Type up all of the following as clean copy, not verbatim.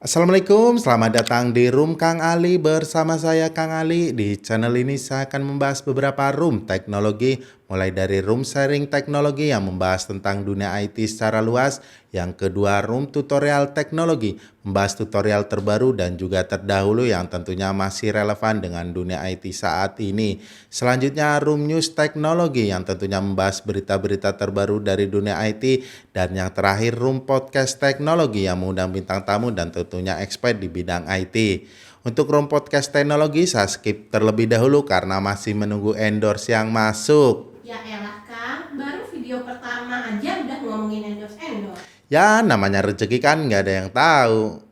Assalamualaikum, selamat datang di Room Kang Ali bersama saya Kang Ali. Di channel ini saya akan membahas beberapa room teknologi, mulai dari room sharing teknologi yang membahas tentang dunia IT secara luas. Yang kedua, room tutorial teknologi, membahas tutorial terbaru dan juga terdahulu yang tentunya masih relevan dengan dunia IT saat ini. Selanjutnya, room news teknologi yang tentunya membahas berita-berita terbaru dari dunia IT. Dan yang terakhir, room podcast teknologi yang mengundang bintang tamu dan tentunya expert di bidang IT. Untuk room podcast teknologi saya skip terlebih dahulu karena masih menunggu endorse yang masuk. Ya elah Kang, baru video pertama aja udah ngomongin endorse-endorse. Ya namanya rezeki kan nggak ada yang tahu.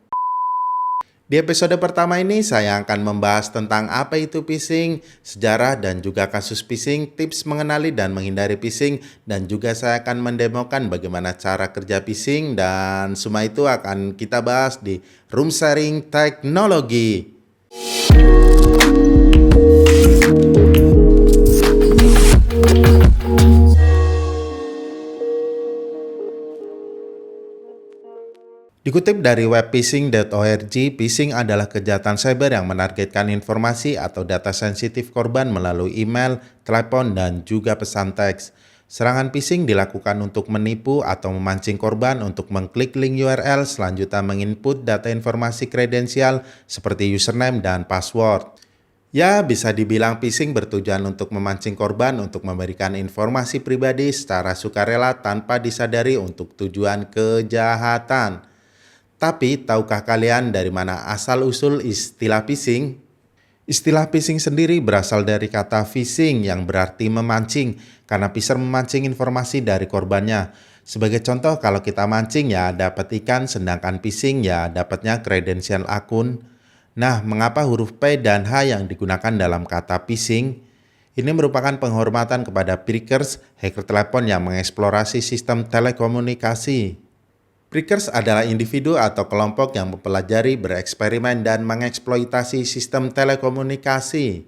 Di episode pertama ini saya akan membahas tentang apa itu phishing, sejarah dan juga kasus phishing, tips mengenali dan menghindari phishing, dan juga saya akan mendemokan bagaimana cara kerja phishing, dan semua itu akan kita bahas di Room Sharing Teknologi. Dikutip dari web phishing.org, phishing adalah kejahatan cyber yang menargetkan informasi atau data sensitif korban melalui email, telepon, dan juga pesan teks. Serangan phishing dilakukan untuk menipu atau memancing korban untuk mengklik link URL, selanjutnya menginput data informasi kredensial seperti username dan password. Ya, bisa dibilang phishing bertujuan untuk memancing korban untuk memberikan informasi pribadi secara sukarela tanpa disadari untuk tujuan kejahatan. Tapi, tahukah kalian dari mana asal-usul istilah phishing? Istilah phishing sendiri berasal dari kata phishing yang berarti memancing, karena phisher memancing informasi dari korbannya. Sebagai contoh, kalau kita mancing ya dapat ikan, sedangkan phishing ya dapatnya kredensial akun. Nah, mengapa huruf P dan H yang digunakan dalam kata phishing? Ini merupakan penghormatan kepada Prickers, hacker telepon yang mengeksplorasi sistem telekomunikasi. Prickers adalah individu atau kelompok yang mempelajari, bereksperimen, dan mengeksploitasi sistem telekomunikasi.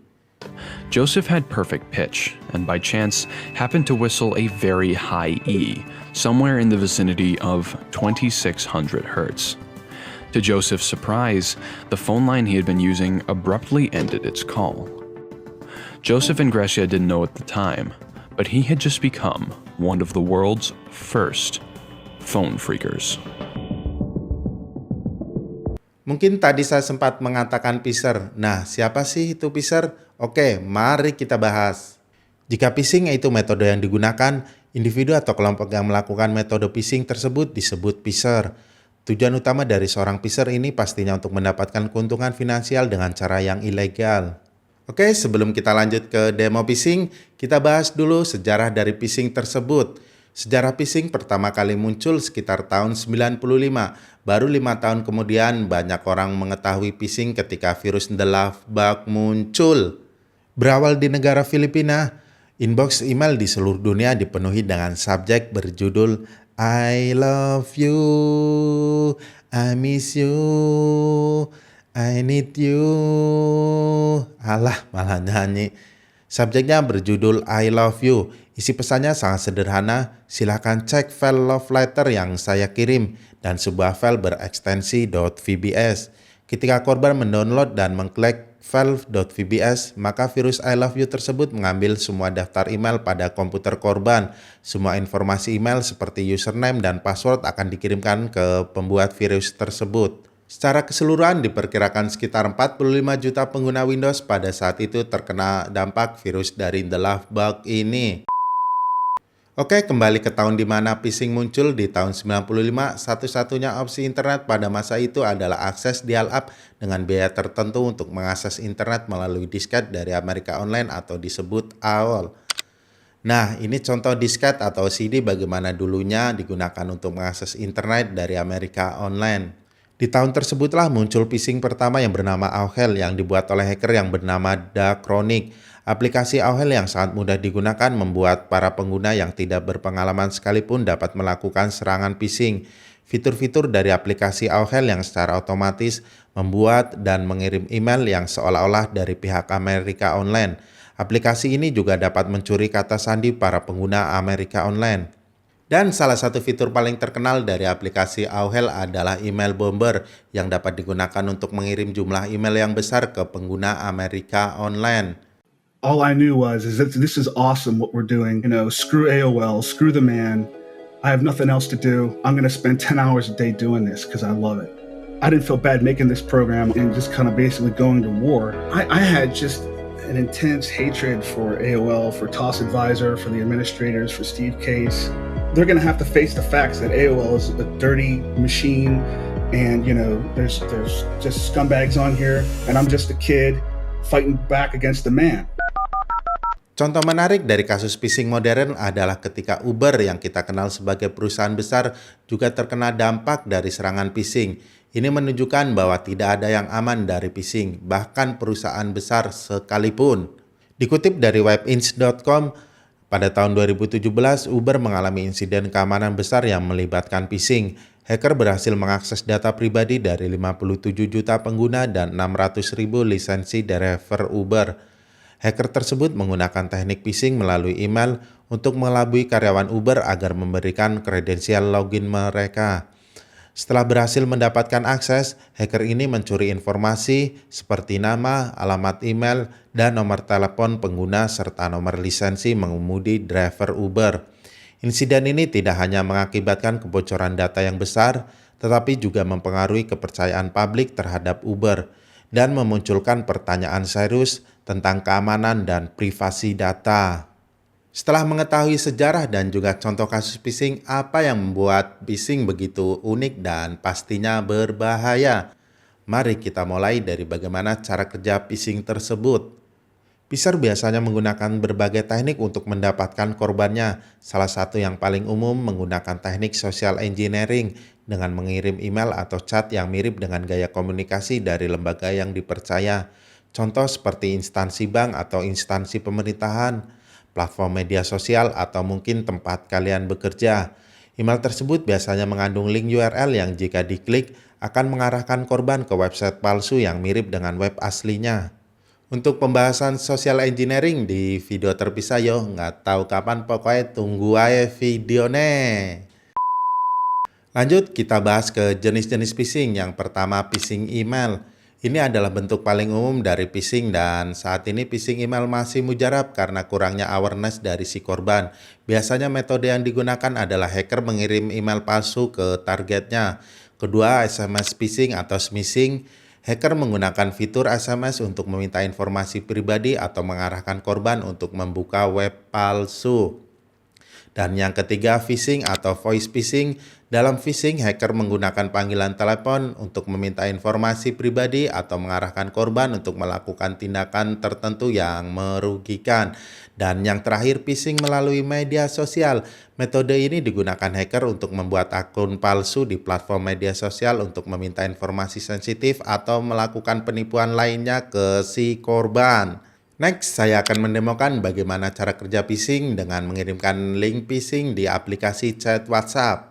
Joseph had perfect pitch, and by chance happened to whistle a very high E, somewhere in the vicinity of 2600 hertz. To Joseph's surprise, the phone line he had been using abruptly ended its call. Joseph and Gracia didn't know at the time, but he had just become one of the world's first phone freakers. Mungkin tadi saya sempat mengatakan phisher. Nah, siapa sih itu phisher? Oke, mari kita bahas. Jika phishing itu metode yang digunakan, individu atau kelompok yang melakukan metode phishing tersebut disebut phisher. Tujuan utama dari seorang phisher ini pastinya untuk mendapatkan keuntungan finansial dengan cara yang ilegal. Oke, sebelum kita lanjut ke demo phishing, kita bahas dulu sejarah dari phishing tersebut. Sejarah phishing pertama kali muncul sekitar tahun 95. Baru 5 tahun kemudian banyak orang mengetahui phishing ketika virus The Love Bug muncul. Berawal di negara Filipina, inbox email di seluruh dunia dipenuhi dengan subjek berjudul I love you, I miss you, I need you. Alah, malah nyanyi. Subjeknya berjudul I love you. Isi pesannya sangat sederhana, silahkan cek file love letter yang saya kirim dan sebuah file berekstensi .vbs. Ketika korban mendownload dan mengklik file .vbs, maka virus I love you tersebut mengambil semua daftar email pada komputer korban. Semua informasi email seperti username dan password akan dikirimkan ke pembuat virus tersebut. Secara keseluruhan diperkirakan sekitar 45 juta pengguna Windows pada saat itu terkena dampak virus dari The Love Bug ini. Oke, kembali ke tahun di mana phishing muncul di tahun 95, satu-satunya opsi internet pada masa itu adalah akses dial-up dengan biaya tertentu untuk mengakses internet melalui disket dari Amerika Online atau disebut AOL. Nah, ini contoh disket atau CD bagaimana dulunya digunakan untuk mengakses internet dari Amerika Online. Di tahun tersebutlah muncul phishing pertama yang bernama AOL yang dibuat oleh hacker yang bernama Dachronic. Aplikasi AOL yang sangat mudah digunakan membuat para pengguna yang tidak berpengalaman sekalipun dapat melakukan serangan phishing. Fitur-fitur dari aplikasi AOL yang secara otomatis membuat dan mengirim email yang seolah-olah dari pihak Amerika Online. Aplikasi ini juga dapat mencuri kata sandi para pengguna Amerika Online. Dan salah satu fitur paling terkenal dari aplikasi Auhel adalah email bomber yang dapat digunakan untuk mengirim jumlah email yang besar ke pengguna Amerika online. All I knew was that this is awesome what we're doing. Screw AOL, screw the man. I have nothing else to do. I'm going to spend 10 hours a day doing this because I love it. I didn't feel bad making this program and just kind of basically going to war. I had just an intense hatred for AOL, for Toss Advisor, for the administrators, for Steve Case. They're going to have to face the facts that AOL is a dirty machine, and there's just scumbags on here, and I'm just a kid fighting back against the man. Contoh menarik dari kasus phishing modern adalah ketika Uber yang kita kenal sebagai perusahaan besar juga terkena dampak dari serangan phishing. Ini menunjukkan bahwa tidak ada yang aman dari phishing, bahkan perusahaan besar sekalipun. Dikutip dari webinch.com, pada tahun 2017, Uber mengalami insiden keamanan besar yang melibatkan phishing. Hacker berhasil mengakses data pribadi dari 57 juta pengguna dan 600.000 lisensi driver Uber. Hacker tersebut menggunakan teknik phishing melalui email untuk mengelabui karyawan Uber agar memberikan kredensial login mereka. Setelah berhasil mendapatkan akses, hacker ini mencuri informasi seperti nama, alamat email, dan nomor telepon pengguna serta nomor lisensi mengemudi driver Uber. Insiden ini tidak hanya mengakibatkan kebocoran data yang besar, tetapi juga mempengaruhi kepercayaan publik terhadap Uber dan memunculkan pertanyaan serius tentang keamanan dan privasi data. Setelah mengetahui sejarah dan juga contoh kasus phishing, apa yang membuat phishing begitu unik dan pastinya berbahaya? Mari kita mulai dari bagaimana cara kerja phishing tersebut. Phisher biasanya menggunakan berbagai teknik untuk mendapatkan korbannya. Salah satu yang paling umum menggunakan teknik social engineering dengan mengirim email atau chat yang mirip dengan gaya komunikasi dari lembaga yang dipercaya. Contoh seperti instansi bank atau instansi pemerintahan, platform media sosial, atau mungkin tempat kalian bekerja. Email tersebut biasanya mengandung link URL yang jika diklik akan mengarahkan korban ke website palsu yang mirip dengan web aslinya. Untuk pembahasan social engineering di video terpisah yo, nggak tahu kapan pokoknya tunggu aja videonya. Lanjut kita bahas ke jenis-jenis phishing. Yang pertama phishing email. Ini adalah bentuk paling umum dari phishing dan saat ini phishing email masih mujarab karena kurangnya awareness dari si korban. Biasanya metode yang digunakan adalah hacker mengirim email palsu ke targetnya. Kedua, SMS phishing atau smishing. Hacker menggunakan fitur SMS untuk meminta informasi pribadi atau mengarahkan korban untuk membuka web palsu. Dan yang ketiga, phishing atau voice phishing. Dalam phishing, hacker menggunakan panggilan telepon untuk meminta informasi pribadi atau mengarahkan korban untuk melakukan tindakan tertentu yang merugikan. Dan yang terakhir, phishing melalui media sosial. Metode ini digunakan hacker untuk membuat akun palsu di platform media sosial untuk meminta informasi sensitif atau melakukan penipuan lainnya ke si korban. Next, saya akan mendemokan bagaimana cara kerja phishing dengan mengirimkan link phishing di aplikasi chat WhatsApp.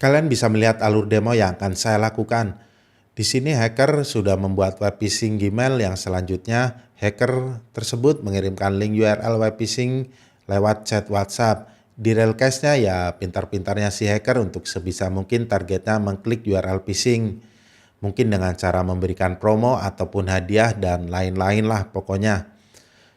Kalian bisa melihat alur demo yang akan saya lakukan. Di sini hacker sudah membuat web phishing Gmail yang selanjutnya hacker tersebut mengirimkan link URL web phishing lewat chat WhatsApp. Di real case-nya ya pintar-pintarnya si hacker untuk sebisa mungkin targetnya mengklik URL phishing. Mungkin dengan cara memberikan promo ataupun hadiah dan lain-lain lah pokoknya.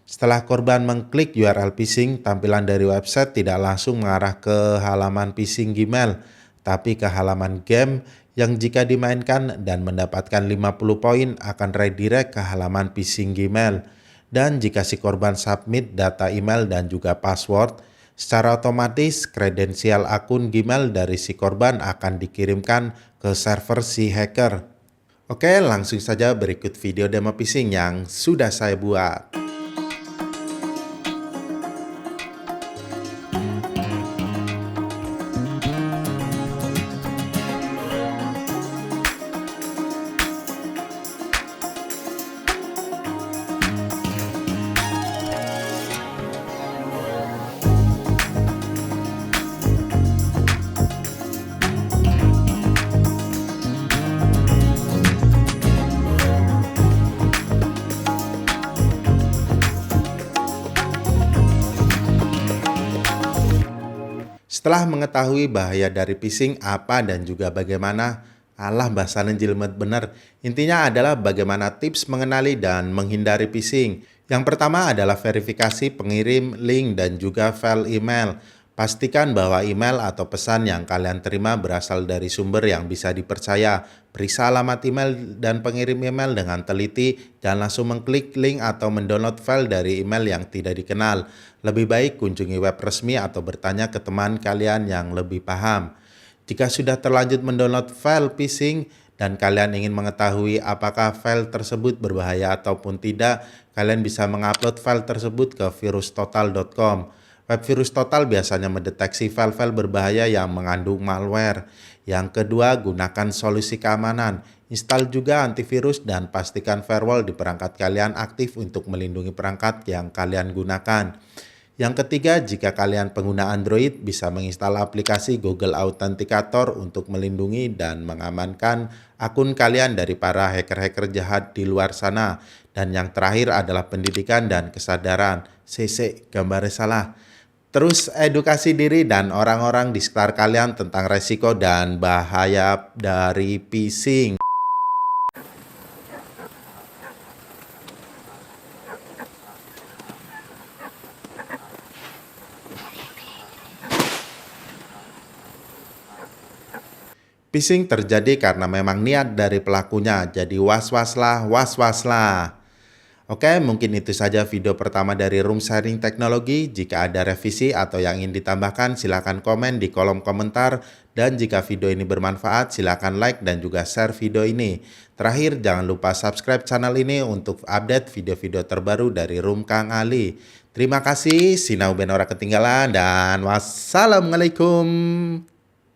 Setelah korban mengklik URL phishing, tampilan dari website tidak langsung mengarah ke halaman phishing Gmail, tapi ke halaman game yang jika dimainkan dan mendapatkan 50 poin akan redirect ke halaman phishing Gmail. Dan jika si korban submit data email dan juga password, secara otomatis kredensial akun Gmail dari si korban akan dikirimkan ke server si hacker. Oke, langsung saja berikut video demo phishing yang sudah saya buat. Setelah mengetahui bahaya dari phishing apa dan juga bagaimana, alah bahasanya jilmet bener. Intinya adalah bagaimana tips mengenali dan menghindari phishing. Yang pertama adalah verifikasi pengirim link dan juga file email. Pastikan bahwa email atau pesan yang kalian terima berasal dari sumber yang bisa dipercaya. Periksa alamat email dan pengirim email dengan teliti, dan langsung mengklik link atau mendownload file dari email yang tidak dikenal. Lebih baik kunjungi web resmi atau bertanya ke teman kalian yang lebih paham. Jika sudah terlanjur mendownload file phishing dan kalian ingin mengetahui apakah file tersebut berbahaya ataupun tidak, kalian bisa mengupload file tersebut ke virustotal.com. Web Virus Total biasanya mendeteksi file-file berbahaya yang mengandung malware. Yang kedua, gunakan solusi keamanan. Install juga antivirus dan pastikan firewall di perangkat kalian aktif untuk melindungi perangkat yang kalian gunakan. Yang ketiga, jika kalian pengguna Android, bisa menginstal aplikasi Google Authenticator untuk melindungi dan mengamankan akun kalian dari para hacker-hacker jahat di luar sana. Dan yang terakhir adalah pendidikan dan kesadaran. Gambarnya salah. Terus edukasi diri dan orang-orang di sekitar kalian tentang resiko dan bahaya dari phishing. Phishing terjadi karena memang niat dari pelakunya, jadi was-waslah. Oke, mungkin itu saja video pertama dari Room Sharing Teknologi. Jika ada revisi atau yang ingin ditambahkan, silakan komen di kolom komentar. Dan jika video ini bermanfaat, silakan like dan juga share video ini. Terakhir, jangan lupa subscribe channel ini untuk update video-video terbaru dari Room Kang Ali. Terima kasih, sinau ben ora ketinggalan, dan wassalamualaikum.